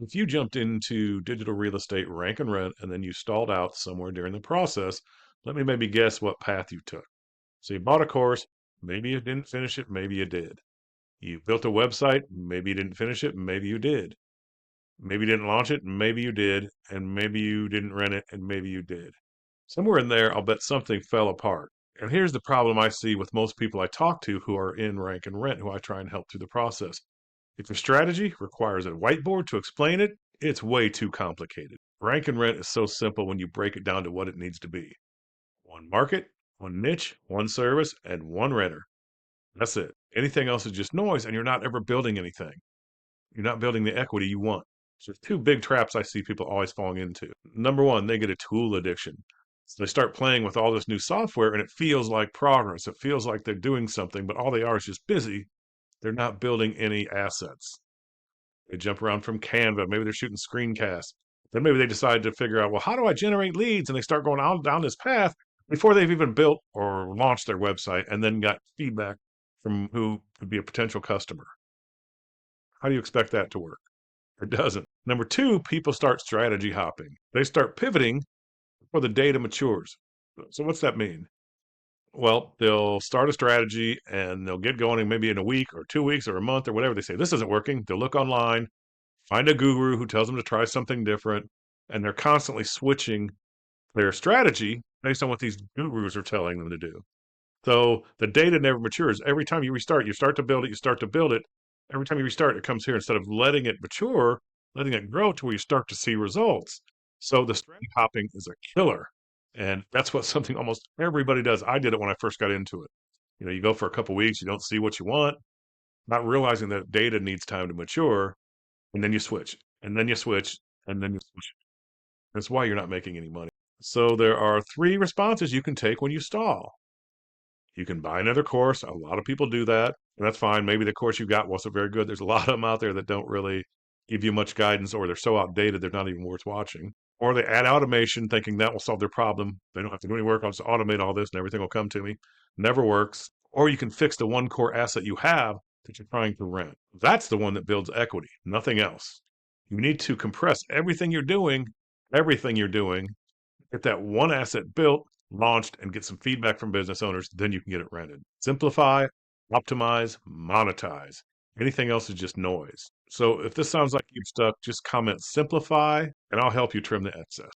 If you jumped into digital real estate rank and rent and then you stalled out somewhere during the process, let me maybe guess what path you took. So you bought a course, maybe you didn't finish it, maybe you did. You built a website, maybe you didn't finish it, maybe you did. Maybe you didn't launch it, maybe you did, and maybe you didn't rent it, and maybe you did. Somewhere in there, I'll bet something fell apart. And here's the problem I see with most people I talk to who are in rank and rent, who I try and help through the process. If your strategy requires a whiteboard to explain it, it's way too complicated. Rank and rent is so simple when you break it down to what it needs to be: one market, one niche, one service, and one renter. That's it. Anything else is just noise, and you're not ever building anything. You're not building the equity you want. So there's two big traps I see people always falling into. Number one, they get a tool addiction. So they start playing with all this new software and it feels like progress. It feels like they're doing something, but all they are is just busy. They're not building any assets. They jump around from Canva. Maybe they're shooting screencasts. Then maybe they decide to figure out, well, how do I generate leads? And they start going on down this path before they've even built or launched their website and then got feedback from who could be a potential customer. How do you expect that to work? It doesn't. Number two, people start strategy hopping. They start pivoting before the data matures. So what's that mean? Well, they'll start a strategy and they'll get going maybe in a week or 2 weeks or a month or whatever. They say this isn't working. They'll look online, find a guru who tells them to try something different, and they're constantly switching their strategy based on what these gurus are telling them to do. So the data never matures. Every time you start to build it, you start to build it. Every time you restart, it comes here instead of letting it mature, letting it grow to where you start to see results. So the strategy hopping is a killer. And that's what something almost everybody does. I did it when I first got into it. You go for a couple weeks, you don't see what you want, not realizing that data needs time to mature, and then you switch, and then you switch, and then you switch. That's why you're not making any money. So there are three responses you can take when you stall. You can buy another course. A lot of people do that, and that's fine. Maybe the course you got wasn't very good. There's a lot of them out there that don't really give you much guidance, or they're so outdated they're not even worth watching. Or they add automation thinking that will solve their problem. They don't have to do any work. I'll just automate all this and everything will come to me. Never works. Or you can fix the one core asset you have that you're trying to rent. That's the one that builds equity, nothing else. You need to compress everything you're doing, get that one asset built, launched, and get some feedback from business owners. Then you can get it rented. Simplify, optimize, monetize. Anything else is just noise. So if this sounds like you've stuck, just comment simplify and I'll help you trim the excess.